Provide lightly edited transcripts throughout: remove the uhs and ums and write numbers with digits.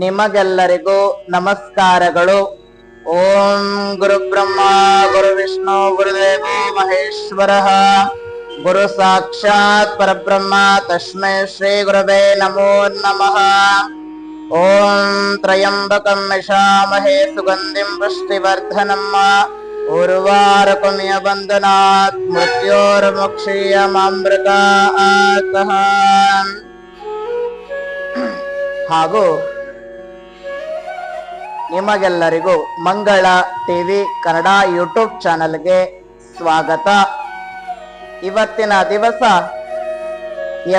ನಿಮಗೆಲ್ಲರಿಗೂ ನಮಸ್ಕಾರಗಳು. ಓಂ ಗುರು ಬ್ರಹ್ಮ ಗುರು ವಿಷ್ಣು ಗುರುದೇವೋ ಮಹೇಶ್ವರ ಗುರು ಸಾಕ್ಷಾತ್ ಪರಬ್ರಹ್ಮ ತಸ್ಮೈ ಶ್ರೀ ಗುರವೇ ನಮೋ ನಮಃ. ಓಂ ತ್ರಯಂಬಕಂ ಯಶಾಮಹೇ ಸುಗಂಧಿಂ ಪುಷ್ಟಿವರ್ಧನಂ ಉರ್ವಾರಕಮಿಯ ಬಂಧನಾತ್ ಮೃತ್ಯೋರ್ಮುಕ್ಷೀಯಮಾಮೃತಾತ್. ಹಾಗೂ ನಿಮಗೆಲ್ಲರಿಗೂ ಮಂಗಳ ಟಿವಿ ಕನ್ನಡ ಯೂಟ್ಯೂಬ್ ಚಾನಲ್ಗೆ ಸ್ವಾಗತ. ಇವತ್ತಿನ ದಿವಸ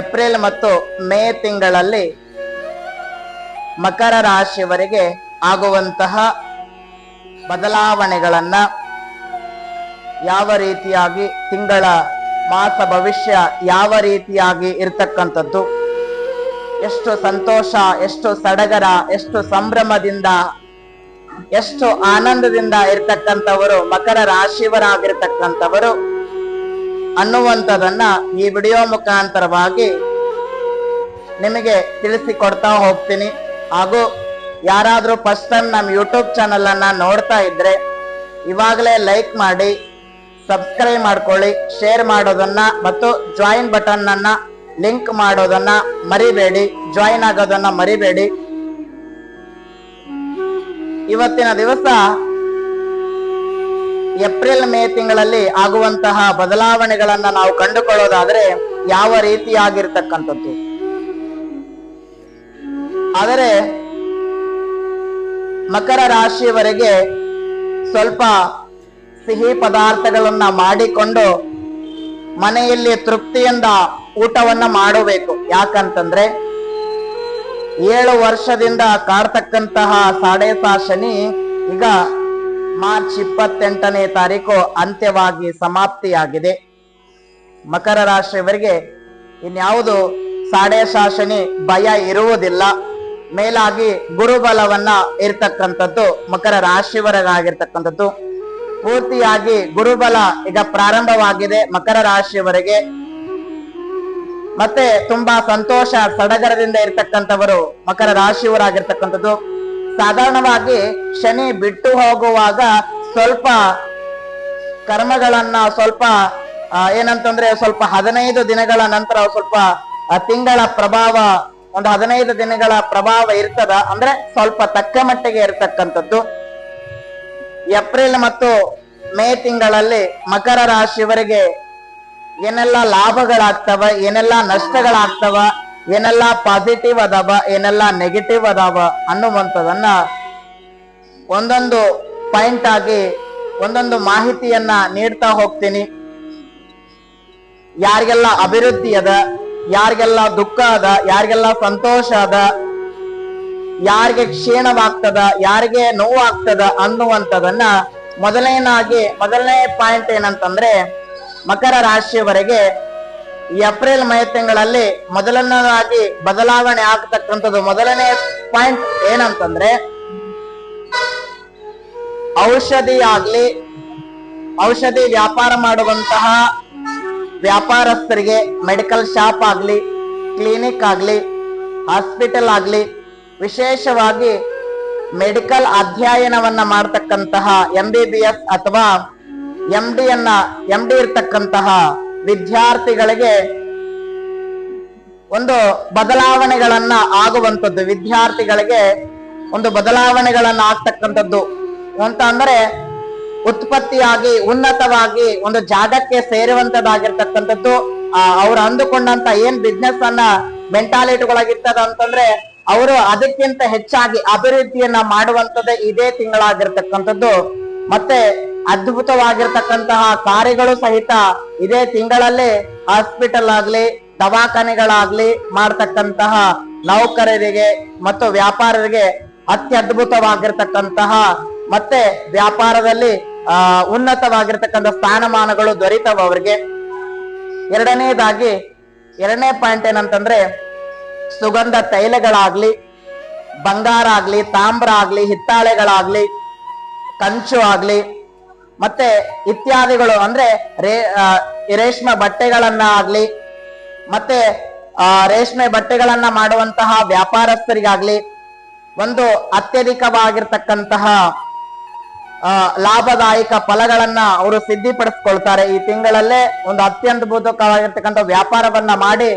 ಏಪ್ರಿಲ್ ಮತ್ತು ಮೇ ತಿಂಗಳಲ್ಲಿ ಮಕರ ರಾಶಿಯವರಿಗೆ ಆಗುವಂತಹ ಬದಲಾವಣೆಗಳನ್ನ, ಯಾವ ರೀತಿಯಾಗಿ ತಿಂಗಳ ಮಾಸ ಭವಿಷ್ಯ ಯಾವ ರೀತಿಯಾಗಿ ಇರ್ತಕ್ಕಂಥದ್ದು, ಎಷ್ಟು ಸಂತೋಷ, ಎಷ್ಟು ಸಡಗರ, ಎಷ್ಟು ಸಂಭ್ರಮದಿಂದ, ಎಷ್ಟು ಆನಂದದಿಂದ ಇರ್ತಕ್ಕಂಥವರು ಮಕರ ರಾಶಿಯವರಾಗಿರ್ತಕ್ಕಂಥವರು ಅನ್ನುವಂಥದನ್ನ ಈ ವಿಡಿಯೋ ಮುಖಾಂತರವಾಗಿ ನಿಮಗೆ ತಿಳಿಸಿಕೊಡ್ತಾ ಹೋಗ್ತೀನಿ. ಹಾಗೂ ಯಾರಾದ್ರೂ ಫಸ್ಟ್ ಟೈಮ್ ನಮ್ಮ ಯೂಟ್ಯೂಬ್ ಚಾನಲ್ ಅನ್ನ ನೋಡ್ತಾ ಇದ್ರೆ ಇವಾಗಲೇ ಲೈಕ್ ಮಾಡಿ, ಸಬ್ಸ್ಕ್ರೈಬ್ ಮಾಡ್ಕೊಳ್ಳಿ, ಶೇರ್ ಮಾಡೋದನ್ನ ಮತ್ತು ಜಾಯಿನ್ ಬಟನ್ ಅನ್ನ ಲಿಂಕ್ ಮಾಡೋದನ್ನ ಮರಿಬೇಡಿ, ಜಾಯಿನ್ ಆಗೋದನ್ನ ಮರಿಬೇಡಿ. ಇವತ್ತಿನ ದಿವಸ ಏಪ್ರಿಲ್ ಮೇ ತಿಂಗಳಲ್ಲಿ ಆಗುವಂತಹ ಬದಲಾವಣೆಗಳನ್ನ ನಾವು ಕಂಡುಕೊಳ್ಳೋದಾದ್ರೆ ಯಾವ ರೀತಿಯಾಗಿರ್ತಕ್ಕಂಥದ್ದು. ಆದರೆ ಮಕರ ರಾಶಿಯವರೆಗೆ ಸ್ವಲ್ಪ ಸಿಹಿ ಪದಾರ್ಥಗಳನ್ನ ಮಾಡಿಕೊಂಡು ಮನೆಯಲ್ಲಿ ತೃಪ್ತಿಯಿಂದ ಊಟವನ್ನ ಮಾಡಬೇಕು. ಯಾಕಂತಂದ್ರೆ 7 ವರ್ಷದಿಂದ ಕಾಡ್ತಕ್ಕಂತಹ ಸಾಡೇಸ ಶನಿ ಈಗ ಮಾರ್ಚ್ 28ನೇ ತಾರೀಕು ಅಂತ್ಯವಾಗಿ ಸಮಾಪ್ತಿಯಾಗಿದೆ. ಮಕರ ರಾಶಿಯವರಿಗೆ ಇನ್ಯಾವುದು ಸಾಡೇಸ ಶನಿ ಭಯ ಇರುವುದಿಲ್ಲ. ಮೇಲಾಗಿ ಗುರುಬಲವನ್ನ ಇರ್ತಕ್ಕಂಥದ್ದು ಮಕರ ರಾಶಿಯವರಾಗಿರ್ತಕ್ಕಂಥದ್ದು. ಪೂರ್ತಿಯಾಗಿ ಗುರುಬಲ ಈಗ ಪ್ರಾರಂಭವಾಗಿದೆ ಮಕರ ರಾಶಿಯವರೆಗೆ. ಮತ್ತೆ ತುಂಬಾ ಸಂತೋಷ ಸಡಗರದಿಂದ ಇರ್ತಕ್ಕಂಥವರು ಮಕರ ರಾಶಿಯವರಾಗಿರ್ತಕ್ಕಂಥದ್ದು. ಸಾಧಾರಣವಾಗಿ ಶನಿ ಬಿಟ್ಟು ಹೋಗುವಾಗ ಸ್ವಲ್ಪ ಕರ್ಮಗಳನ್ನ ಏನಂತಂದ್ರೆ ಸ್ವಲ್ಪ 15 ದಿನಗಳ ನಂತರ ಸ್ವಲ್ಪ ತಿಂಗಳ ಪ್ರಭಾವ, ಒಂದು 15 ದಿನಗಳ ಪ್ರಭಾವ ಇರ್ತದ. ಅಂದ್ರೆ ಸ್ವಲ್ಪ ತಕ್ಕ ಮಟ್ಟಿಗೆ ಇರ್ತಕ್ಕಂಥದ್ದು. ಏಪ್ರಿಲ್ ಮತ್ತು ಮೇ ತಿಂಗಳಲ್ಲಿ ಮಕರ ರಾಶಿಯವರಿಗೆ ಏನೆಲ್ಲ ಲಾಭಗಳಾಗ್ತವ, ಏನೆಲ್ಲ ನಷ್ಟಗಳಾಗ್ತವ, ಏನೆಲ್ಲ ಪಾಸಿಟಿವ್ ಅದಾವ, ಏನೆಲ್ಲ ನೆಗೆಟಿವ್ ಅದಾವ ಅನ್ನುವಂಥದನ್ನ ಒಂದೊಂದು ಪಾಯಿಂಟ್ ಆಗಿ ಒಂದೊಂದು ಮಾಹಿತಿಯನ್ನ ನೀಡ್ತಾ ಹೋಗ್ತೀನಿ. ಯಾರಿಗೆಲ್ಲ ಅಭಿವೃದ್ಧಿ ಅದ, ಯಾರಿಗೆಲ್ಲ ದುಃಖ ಅದ, ಯಾರಿಗೆಲ್ಲ ಸಂತೋಷ ಅದ, ಯಾರಿಗೆ ಕ್ಷೀಣವಾಗ್ತದ, ಯಾರಿಗೆ ನೋವಾಗ್ತದ ಅನ್ನುವಂಥದನ್ನ ಮೊದಲನೇ ಪಾಯಿಂಟ್ ಏನಂತಂದ್ರೆ ಮಕರ ರಾಶಿಯವರೆಗೆ ಏಪ್ರಿಲ್ ಮೇ ತಿಂಗಳಲ್ಲಿ ಮೊದಲನೇದಾಗಿ ಬದಲಾವಣೆ ಆಗ್ತಕ್ಕಂಥದ್ದು. ಮೊದಲನೇ ಪಾಯಿಂಟ್ ಏನಂತಂದ್ರೆ ಔಷಧಿ ವ್ಯಾಪಾರ ಮಾಡುವಂತಹ ವ್ಯಾಪಾರಸ್ಥರಿಗೆ, ಮೆಡಿಕಲ್ ಶಾಪ್ ಆಗ್ಲಿ, ಕ್ಲಿನಿಕ್ ಆಗ್ಲಿ, ಹಾಸ್ಪಿಟಲ್ ಆಗ್ಲಿ, ವಿಶೇಷವಾಗಿ ಮೆಡಿಕಲ್ ಅಧ್ಯಯನವನ್ನ ಮಾಡ್ತಕ್ಕಂತಹ MBBS ಅಥವಾ MD ಇರ್ತಕ್ಕಂತಹ ವಿದ್ಯಾರ್ಥಿಗಳಿಗೆ ಒಂದು ಬದಲಾವಣೆಗಳನ್ನ ಆಗುವಂಥದ್ದು, ವಿದ್ಯಾರ್ಥಿಗಳಿಗೆ ಒಂದು ಬದಲಾವಣೆಗಳನ್ನ ಆಗ್ತಕ್ಕಂಥದ್ದು ಅಂತ ಅಂದ್ರೆ ಉತ್ಪತ್ತಿಯಾಗಿ ಉನ್ನತವಾಗಿ ಒಂದು ಜಾಗಕ್ಕೆ ಸೇರುವಂತದ್ದಾಗಿರ್ತಕ್ಕಂಥದ್ದು. ಅವ್ರು ಅಂದುಕೊಂಡಂತ ಏನ್ ಬಿಸ್ನೆಸ್ ಅನ್ನ ಮೆಂಟಾಲಿಟಿಗಳಾಗಿರ್ತದ ಅಂತಂದ್ರೆ ಅವರು ಅದಕ್ಕಿಂತ ಹೆಚ್ಚಾಗಿ ಅಭಿವೃದ್ಧಿಯನ್ನ ಮಾಡುವಂತದ್ದೇ ಇದೇ ತಿಂಗಳಾಗಿರ್ತಕ್ಕಂಥದ್ದು. ಮತ್ತೆ ಅದ್ಭುತವಾಗಿರ್ತಕ್ಕಂತಹ ಕಾರ್ಯಗಳು ಸಹಿತ ಇದೇ ತಿಂಗಳಲ್ಲಿ ಹಾಸ್ಪಿಟಲ್ ಆಗ್ಲಿ, ದವಾಖಾನೆಗಳಾಗ್ಲಿ ಮಾಡ್ತಕ್ಕಂತಹ ನೌಕರರಿಗೆ ಮತ್ತು ವ್ಯಾಪಾರರಿಗೆ ಅತ್ಯದ್ಭುತವಾಗಿರ್ತಕ್ಕಂತಹ ಮತ್ತೆ ವ್ಯಾಪಾರದಲ್ಲಿ ಉನ್ನತವಾಗಿರ್ತಕ್ಕಂಥ ಸ್ಥಾನಮಾನಗಳು ದೊರೀತವ ಅವರಿಗೆ. ಎರಡನೇ ಪಾಯಿಂಟ್ ಏನಂತಂದ್ರೆ ಸುಗಂಧ ತೈಲಗಳಾಗ್ಲಿ, ಬಂಗಾರ ಆಗ್ಲಿ, ತಾಮ್ರ ಆಗ್ಲಿ, ಹಿತ್ತಾಳೆಗಳಾಗ್ಲಿ, ಕಂಚು ಆಗ್ಲಿ, ಮತ್ತೆ ಇತ್ಯಾದಿಗಳು ಅಂದ್ರೆ ರೇಷ್ಮೆ ಬಟ್ಟೆಗಳನ್ನ ಆಗ್ಲಿ, ಮತ್ತೆ ರೇಷ್ಮೆ ಬಟ್ಟೆಗಳನ್ನ ಮಾಡುವಂತಹ ವ್ಯಾಪಾರಸ್ಥರಿಗಾಗ್ಲಿ, ಒಂದು ಅತ್ಯಧಿಕವಾಗಿರ್ತಕ್ಕಂತಹ ಲಾಭದಾಯಕ ಫಲಗಳನ್ನ ಅವರು ಸಿದ್ಧಿಪಡಿಸ್ಕೊಳ್ತಾರೆ. ಈ ತಿಂಗಳಲ್ಲೇ ಒಂದು ಅತ್ಯದ್ಭುತವಾಗಿರ್ತಕ್ಕಂಥ ವ್ಯಾಪಾರವನ್ನ ಮಾಡಿ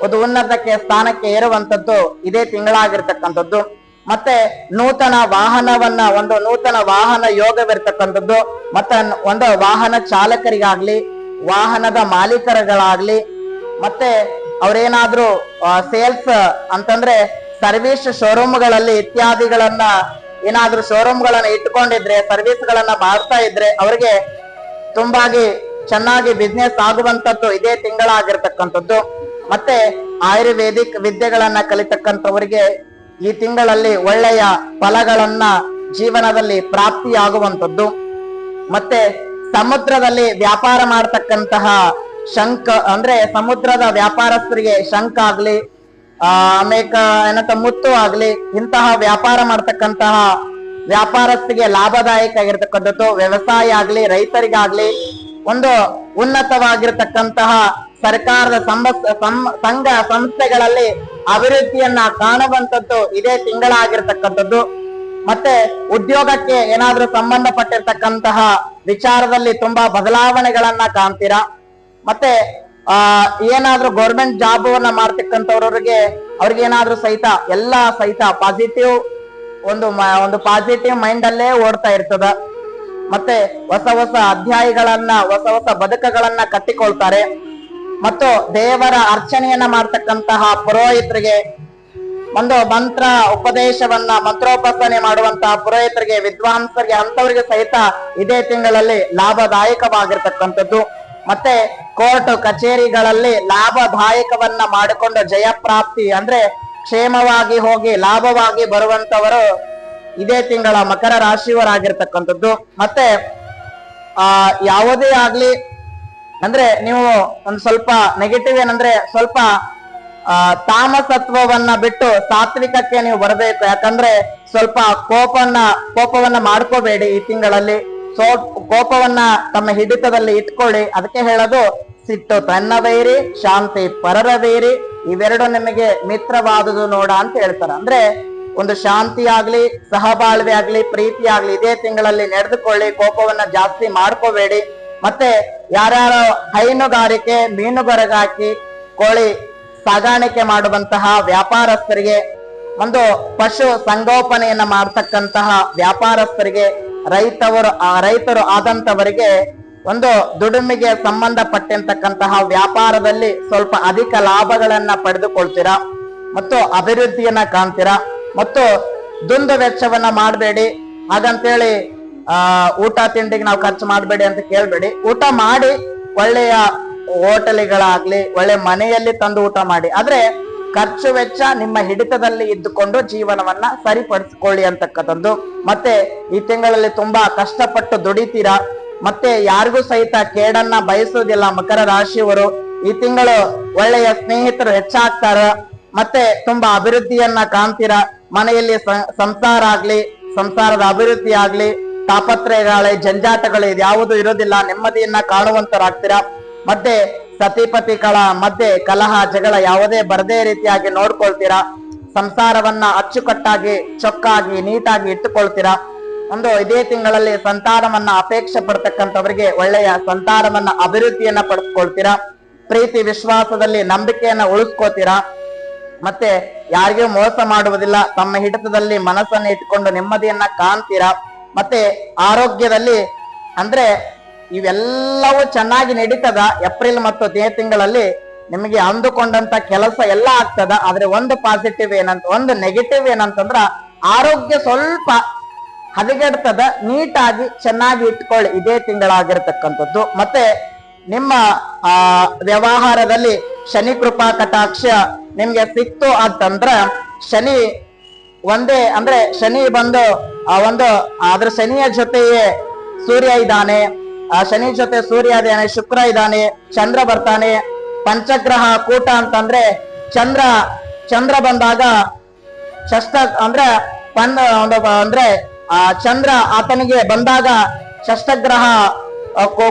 ಒಂದು ಉನ್ನತಕ್ಕೆ ಸ್ಥಾನಕ್ಕೆ ಏರುವಂತದ್ದು ಇದೇ ತಿಂಗಳಾಗಿರ್ತಕ್ಕಂಥದ್ದು. ಮತ್ತೆ ನೂತನ ವಾಹನ ಯೋಗವಿರ್ತಕ್ಕಂಥದ್ದು. ಮತ್ತೆ ಒಂದು ವಾಹನ ಚಾಲಕರಿಗಾಗ್ಲಿ, ವಾಹನದ ಮಾಲೀಕರುಗಳಾಗ್ಲಿ, ಮತ್ತೆ ಅವ್ರೇನಾದ್ರೂ ಸೇಲ್ಸ್ ಅಂತಂದ್ರೆ ಸರ್ವಿಸ್ ಶೋರೂಮ್ಗಳಲ್ಲಿ ಇತ್ಯಾದಿಗಳನ್ನ ಏನಾದ್ರೂ ಶೋರೂಮ್ಗಳನ್ನ ಇಟ್ಕೊಂಡಿದ್ರೆ, ಸರ್ವಿಸ್ ಗಳನ್ನ ಮಾಡ್ತಾ ಇದ್ರೆ ಅವರಿಗೆ ತುಂಬಾಗಿ ಚೆನ್ನಾಗಿ ಬಿಸ್ನೆಸ್ ಆಗುವಂತದ್ದು ಇದೇ ತಿಂಗಳಾಗಿರ್ತಕ್ಕಂಥದ್ದು. ಮತ್ತೆ ಆಯುರ್ವೇದಿಕ್ ವಿದ್ಯೆಗಳನ್ನ ಕಲಿತಕ್ಕಂಥವರಿಗೆ ಈ ತಿಂಗಳಲ್ಲಿ ಒಳ್ಳೆಯ ಫಲಗಳನ್ನ ಜೀವನದಲ್ಲಿ ಪ್ರಾಪ್ತಿಯಾಗುವಂಥದ್ದು. ಮತ್ತೆ ಸಮುದ್ರದಲ್ಲಿ ವ್ಯಾಪಾರ ಮಾಡತಕ್ಕಂತಹ ಅಂದ್ರೆ ಸಮುದ್ರದ ವ್ಯಾಪಾರಸ್ಥರಿಗೆ ಶಂಖ ಆಗ್ಲಿ, ಮುತ್ತು ಆಗ್ಲಿ, ಇಂತಹ ವ್ಯಾಪಾರ ಮಾಡ್ತಕ್ಕಂತಹ ವ್ಯಾಪಾರಸ್ಥರಿಗೆ ಲಾಭದಾಯಕ ಆಗಿರ್ತಕ್ಕಂಥದ್ದು. ವ್ಯವಸಾಯ ಆಗ್ಲಿ, ರೈತರಿಗಾಗ್ಲಿ, ಒಂದು ಉನ್ನತವಾಗಿರ್ತಕ್ಕಂತಹ ಸರ್ಕಾರದ ಸಂಘ ಸಂಸ್ಥೆಗಳಲ್ಲಿ ಅಭಿವೃದ್ಧಿಯನ್ನ ಕಾಣುವಂತದ್ದು ಇದೇ ತಿಂಗಳಾಗಿರ್ತಕ್ಕಂಥದ್ದು. ಮತ್ತೆ ಉದ್ಯೋಗಕ್ಕೆ ಏನಾದ್ರೂ ಸಂಬಂಧಪಟ್ಟಿರ್ತಕ್ಕಂತಹ ವಿಚಾರದಲ್ಲಿ ತುಂಬಾ ಬದಲಾವಣೆಗಳನ್ನ ಕಾಣ್ತೀರಾ. ಮತ್ತೆ ಏನಾದ್ರೂ ಗೌರ್ಮೆಂಟ್ ಜಾಬ್ ಅನ್ನ ಮಾಡ್ತಕ್ಕಂಥವ್ರಿಗೆ ಅವ್ರಿಗೆ ಏನಾದ್ರೂ ಸಹಿತ ಪಾಸಿಟಿವ್ ಒಂದು ಪಾಸಿಟಿವ್ ಮೈಂಡ್ ಅಲ್ಲೇ ಓಡ್ತಾ ಇರ್ತದ. ಮತ್ತೆ ಹೊಸ ಅಧ್ಯಾಯಗಳನ್ನ ಹೊಸ ಬದುಕುಗಳನ್ನ ಕಟ್ಟಿಕೊಳ್ತಾರೆ. ಮತ್ತು ದೇವರ ಅರ್ಚನೆಯನ್ನ ಮಾಡ್ತಕ್ಕಂತಹ ಪುರೋಹಿತರಿಗೆ, ಒಂದು ಮಂತ್ರೋಪಾಸನೆ ಮಾಡುವಂತಹ ಪುರೋಹಿತರಿಗೆ, ವಿದ್ವಾಂಸರಿಗೆ, ಅಂತವರಿಗೆ ಸಹಿತ ಇದೇ ತಿಂಗಳಲ್ಲಿ ಲಾಭದಾಯಕವಾಗಿರ್ತಕ್ಕಂಥದ್ದು. ಮತ್ತೆ ಕೋರ್ಟ್ ಕಚೇರಿಗಳಲ್ಲಿ ಲಾಭದಾಯಕವನ್ನ ಮಾಡಿಕೊಂಡು ಜಯಪ್ರಾಪ್ತಿ ಅಂದ್ರೆ ಕ್ಷೇಮವಾಗಿ ಹೋಗಿ ಲಾಭವಾಗಿ ಬರುವಂತವರು ಇದೇ ತಿಂಗಳ ಮಕರ ರಾಶಿಯವರಾಗಿರ್ತಕ್ಕಂಥದ್ದು. ಮತ್ತೆ ಯಾವುದೇ ಆಗ್ಲಿ ಅಂದ್ರೆ ನೀವು ಒಂದು ಸ್ವಲ್ಪ ನೆಗೆಟಿವ್ ಏನಂದ್ರೆ ಸ್ವಲ್ಪ ತಾಮಸತ್ವವನ್ನ ಬಿಟ್ಟು ಸಾತ್ವಿಕಕ್ಕೆ ನೀವು ಬರಬೇಕು. ಯಾಕಂದ್ರೆ ಸ್ವಲ್ಪ ಕೋಪವನ್ನ ಮಾಡ್ಕೋಬೇಡಿ ಈ ತಿಂಗಳಲ್ಲಿ. ಕೋಪವನ್ನ ತಮ್ಮ ಹಿಡಿತದಲ್ಲಿ ಇಟ್ಕೊಳ್ಳಿ. ಅದಕ್ಕೆ ಹೇಳೋದು ಸಿಟ್ಟು ತನ್ನವೈರಿ, ಶಾಂತಿ ಪರರವೈರಿ, ಇವೆರಡು ನಿಮಗೆ ಮಿತ್ರವಾದುದು ನೋಡ ಅಂತ ಹೇಳ್ತಾರ. ಅಂದ್ರೆ ಒಂದು ಶಾಂತಿ ಆಗ್ಲಿ, ಸಹಬಾಳ್ವೆ ಆಗ್ಲಿ, ಪ್ರೀತಿ ಆಗ್ಲಿ ಇದೇ ತಿಂಗಳಲ್ಲಿ ನಡೆದುಕೊಳ್ಳಿ. ಕೋಪವನ್ನ ಜಾಸ್ತಿ ಮಾಡ್ಕೋಬೇಡಿ. ಮತ್ತೆ ಯಾರ್ಯಾರು ಹೈನುಗಾರಿಕೆ, ಮೀನುಗಾರಿಕೆ, ಕೋಳಿ ಸಾಗಾಣಿಕೆ ಮಾಡುವಂತಹ ವ್ಯಾಪಾರಸ್ಥರಿಗೆ, ಒಂದು ಪಶು ಸಂಗೋಪನೆಯನ್ನ ಮಾಡ್ತಕ್ಕಂತಹ ವ್ಯಾಪಾರಸ್ಥರಿಗೆ, ರೈತರು ಆದಂತವರಿಗೆ ಒಂದು ದುಡಿಮೆಗೆ ಸಂಬಂಧಪಟ್ಟಂತಕ್ಕಂತಹ ವ್ಯಾಪಾರದಲ್ಲಿ ಸ್ವಲ್ಪ ಅಧಿಕ ಲಾಭಗಳನ್ನ ಪಡೆದುಕೊಳ್ತೀರಾ ಮತ್ತು ಅಭಿವೃದ್ಧಿಯನ್ನ ಕಾಣ್ತೀರಾ. ಮತ್ತು ದುಂದು ವೆಚ್ಚವನ್ನ ಮಾಡಬೇಡಿ. ಹಾಗಂತೇಳಿ ಊಟ ತಿಂಡಿಗೆ ನಾವು ಖರ್ಚು ಮಾಡಬೇಡಿ ಅಂತ ಕೇಳ್ಬೇಡಿ. ಊಟ ಮಾಡಿ, ಒಳ್ಳೆಯ ಹೋಟೆಲ್ಗಳಾಗ್ಲಿ, ಒಳ್ಳೆ ಮನೆಯಲ್ಲಿ ತಂದು ಊಟ ಮಾಡಿ. ಆದ್ರೆ ಖರ್ಚು ವೆಚ್ಚ ನಿಮ್ಮ ಹಿಡಿತದಲ್ಲಿ ಇದ್ದುಕೊಂಡು ಜೀವನವನ್ನ ಸರಿಪಡಿಸಿಕೊಳ್ಳಿ ಅಂತಕ್ಕಂಥದ್ದು. ಮತ್ತೆ ಈ ತಿಂಗಳಲ್ಲಿ ತುಂಬಾ ಕಷ್ಟಪಟ್ಟು ದುಡಿತೀರಾ. ಮತ್ತೆ ಯಾರಿಗೂ ಸಹಿತ ಕೇಡನ್ನ ಬಯಸುವುದಿಲ್ಲ ಮಕರ ರಾಶಿಯವರು. ಈ ತಿಂಗಳು ಒಳ್ಳೆಯ ಸ್ನೇಹಿತರು ಹೆಚ್ಚಾಗ್ತಾರ. ಮತ್ತೆ ತುಂಬಾ ಅಭಿವೃದ್ಧಿಯನ್ನ ಕಾಣ್ತೀರಾ. ಮನೆಯಲ್ಲಿ ಸಂಸಾರ ಆಗ್ಲಿ, ಸಂಸಾರದ ಅಭಿವೃದ್ಧಿ ಆಗ್ಲಿ, ತಾಪತ್ರಯಗಳೇ, ಜಂಜಾಟಗಳು ಇದ್ಯಾವುದು ಇರೋದಿಲ್ಲ. ನೆಮ್ಮದಿಯನ್ನ ಕಾಣುವಂತರಾಗ್ತೀರಾ. ಮತ್ತೆ ಸತಿಪತಿಗಳ ಮಧ್ಯೆ ಕಲಹ ಜಗಳ ಯಾವುದೇ ಬರದೇ ರೀತಿಯಾಗಿ ನೋಡ್ಕೊಳ್ತೀರಾ. ಸಂಸಾರವನ್ನ ಅಚ್ಚುಕಟ್ಟಾಗಿ, ಚೊಕ್ಕಾಗಿ, ನೀಟಾಗಿ ಇಟ್ಟುಕೊಳ್ತೀರಾ. ಒಂದು ಇದೇ ತಿಂಗಳಲ್ಲಿ ಸಂತಾನವನ್ನ ಅಪೇಕ್ಷೆ ಪಡ್ತಕ್ಕಂಥವರಿಗೆ ಒಳ್ಳೆಯ ಸಂತಾನವನ್ನ ಅಭಿವೃದ್ಧಿಯನ್ನ ಪಡಿಸ್ಕೊಳ್ತೀರಾ. ಪ್ರೀತಿ ವಿಶ್ವಾಸದಲ್ಲಿ ನಂಬಿಕೆಯನ್ನ ಉಳಿಸ್ಕೋತೀರಾ. ಮತ್ತೆ ಯಾರಿಗೂ ಮೋಸ ಮಾಡುವುದಿಲ್ಲ. ತಮ್ಮ ಹಿಡಿತದಲ್ಲಿ ಮನಸ್ಸನ್ನ ಇಟ್ಕೊಂಡು ನೆಮ್ಮದಿಯನ್ನ ಕಾಣ್ತೀರಾ. ಮತ್ತೆ ಆರೋಗ್ಯದಲ್ಲಿ ಅಂದ್ರೆ ಇವೆಲ್ಲವೂ ಚೆನ್ನಾಗಿ ನಡೀತದ. ಏಪ್ರಿಲ್ ಮತ್ತು ಮೇ ತಿಂಗಳಲ್ಲಿ ನಿಮಗೆ ಅಂದುಕೊಂಡಂತ ಕೆಲಸ ಎಲ್ಲ ಆಗ್ತದ. ಆದ್ರೆ ಒಂದು ಪಾಸಿಟಿವ್ ಒಂದು ನೆಗೆಟಿವ್ ಏನಂತಂದ್ರ ಆರೋಗ್ಯ ಸ್ವಲ್ಪ ಹದಗೆಡ್ತದ. ನೀಟಾಗಿ ಚೆನ್ನಾಗಿ ಇಟ್ಕೊಳ್ಳಿ ಇದೇ ತಿಂಗಳಾಗಿರ್ತಕ್ಕಂಥದ್ದು. ಮತ್ತೆ ನಿಮ್ಮ ವ್ಯವಹಾರದಲ್ಲಿ ಶನಿ ಕೃಪಾ ಕಟಾಕ್ಷ ನಿಮ್ಗೆ ಸಿಕ್ತು ಅಂತಂದ್ರ ಶನಿ ಒಂದೇ ಅಂದ್ರೆ ಶನಿ ಬಂದು ಅದ್ರ ಶನಿಯ ಜೊತೆಯೇ ಸೂರ್ಯ ಇದ್ದಾನೆ. ಶನಿ ಜೊತೆ ಸೂರ್ಯ ಇದ್ದಾನೆ, ಶುಕ್ರ ಇದ್ದಾನೆ, ಚಂದ್ರ ಬರ್ತಾನೆ. ಪಂಚಗ್ರಹ ಕೂಟ ಅಂತಂದ್ರೆ ಚಂದ್ರ ಬಂದಾಗ ಅಂದ್ರೆ ಚಂದ್ರ ಆತನಿಗೆ ಬಂದಾಗ ಷಷ್ಠಗ್ರಹ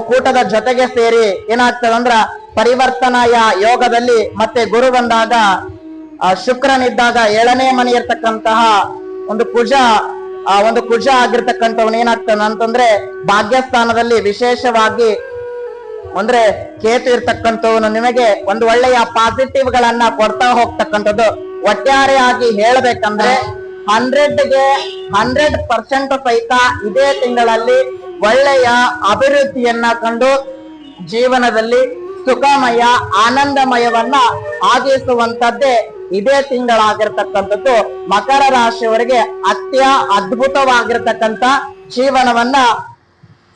ಕೂಟದ ಜೊತೆಗೆ ಸೇರಿ ಏನಾಗ್ತದಂದ್ರ ಪರಿವರ್ತನಾಯ ಯೋಗದಲ್ಲಿ. ಮತ್ತೆ ಗುರು ಬಂದಾಗ, ಶುಕ್ರನಿದ್ದಾಗ 7ನೇ ಮನೆ ಇರ್ತಕ್ಕಂತಹ ಒಂದು ಕುಜ ಆಗಿರ್ತಕ್ಕಂಥವನ್ ಏನಾಗ್ತಾನ ಅಂತಂದ್ರೆ ಭಾಗ್ಯಸ್ಥಾನದಲ್ಲಿ ವಿಶೇಷವಾಗಿ ಅಂದ್ರೆ ಕೇತು ಇರ್ತಕ್ಕಂಥವನು ನಿಮಗೆ ಒಂದು ಒಳ್ಳೆಯ ಪಾಸಿಟಿವ್ ಗಳನ್ನ ಕೊಡ್ತಾ ಹೋಗ್ತಕ್ಕಂಥದ್ದು. ಒಟ್ಟಾರೆಯಾಗಿ ಹೇಳ್ಬೇಕಂದ್ರೆ 100ಗೆ 100% ಸಹಿತ ಇದೇ ತಿಂಗಳಲ್ಲಿ ಒಳ್ಳೆಯ ಅಭಿವೃದ್ಧಿಯನ್ನ ಕಂಡು ಜೀವನದಲ್ಲಿ ಸುಖಮಯ ಆನಂದಮಯವನ್ನ ಆಗಿಸುವಂತದ್ದೇ ಇದೇ ತಿಂಗಳಾಗಿರ್ತಕ್ಕಂಥದ್ದು. ಮಕರ ರಾಶಿಯವರಿಗೆ ಅದ್ಭುತವಾಗಿರ್ತಕ್ಕಂಥ ಜೀವನವನ್ನ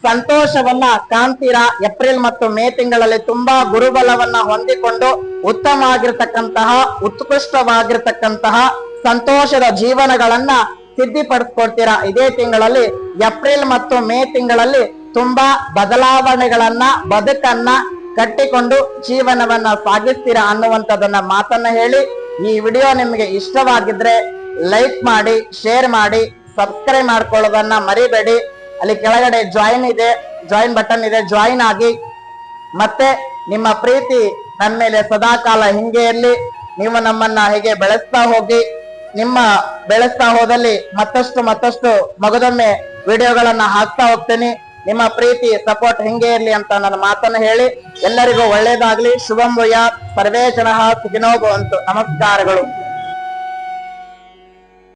ಸಂತೋಷವನ್ನ ಕಾಣ್ತೀರಾ. ಏಪ್ರಿಲ್ ಮತ್ತು ಮೇ ತಿಂಗಳಲ್ಲಿ ತುಂಬಾ ಗುರುಬಲವನ್ನ ಹೊಂದಿಕೊಂಡು ಉತ್ತಮ ಆಗಿರ್ತಕ್ಕಂತಹ ಉತ್ಕೃಷ್ಟವಾಗಿರ್ತಕ್ಕಂತಹ ಸಂತೋಷದ ಜೀವನಗಳನ್ನ ಸಿದ್ಧಿಪಡಿಸ್ಕೊಡ್ತೀರಾ. ಇದೇ ತಿಂಗಳಲ್ಲಿ ಏಪ್ರಿಲ್ ಮತ್ತು ಮೇ ತಿಂಗಳಲ್ಲಿ ತುಂಬಾ ಬದಲಾವಣೆಗಳನ್ನ ಬದುಕನ್ನ ಕಟ್ಟಿಕೊಂಡು ಜೀವನವನ್ನ ಸಾಗಿಸ್ತೀರಾ ಅನ್ನುವಂಥದ್ದನ್ನ ಮಾತನ್ನ ಹೇಳಿ, ಈ ವಿಡಿಯೋ ನಿಮಗೆ ಇಷ್ಟವಾಗಿದ್ರೆ ಲೈಕ್ ಮಾಡಿ, ಶೇರ್ ಮಾಡಿ, ಸಬ್ಸ್ಕ್ರೈಬ್ ಮಾಡ್ಕೊಳ್ಳೋದನ್ನ ಮರಿಬೇಡಿ. ಅಲ್ಲಿ ಕೆಳಗಡೆ ಜಾಯಿನ್ ಬಟನ್ ಇದೆ, ಜಾಯಿನ್ ಆಗಿ. ಮತ್ತೆ ನಿಮ್ಮ ಪ್ರೀತಿ ನನ್ನ ಮೇಲೆ ಸದಾಕಾಲ ಹಿಂಗೆ ಇರ್ಲಿ. ನೀವು ನಮ್ಮನ್ನ ಹೀಗೆ ಬೆಳೆಸ್ತಾ ಹೋಗಿ. ಬೆಳೆಸ್ತಾ ಹೋದಲ್ಲಿ ಮತ್ತಷ್ಟು ಮಗದೊಮ್ಮೆ ವಿಡಿಯೋಗಳನ್ನ ಹಾಕ್ತಾ ಹೋಗ್ತೇನೆ. ನಿಮ್ಮ ಪ್ರೀತಿ ಸಪೋರ್ಟ್ ಹಿಂಗೆ ಇರ್ಲಿ ಅಂತ ನನ್ನ ಮಾತನ್ನ ಹೇಳಿ, ಎಲ್ಲರಿಗೂ ಒಳ್ಳೇದಾಗ್ಲಿ. ಶುಭಂ ಭೂಯಾತ್. ಸರ್ವೇ ಜನಃ ಸುಖಿನೋ ಭವಂತು. ನಮಸ್ಕಾರಗಳು.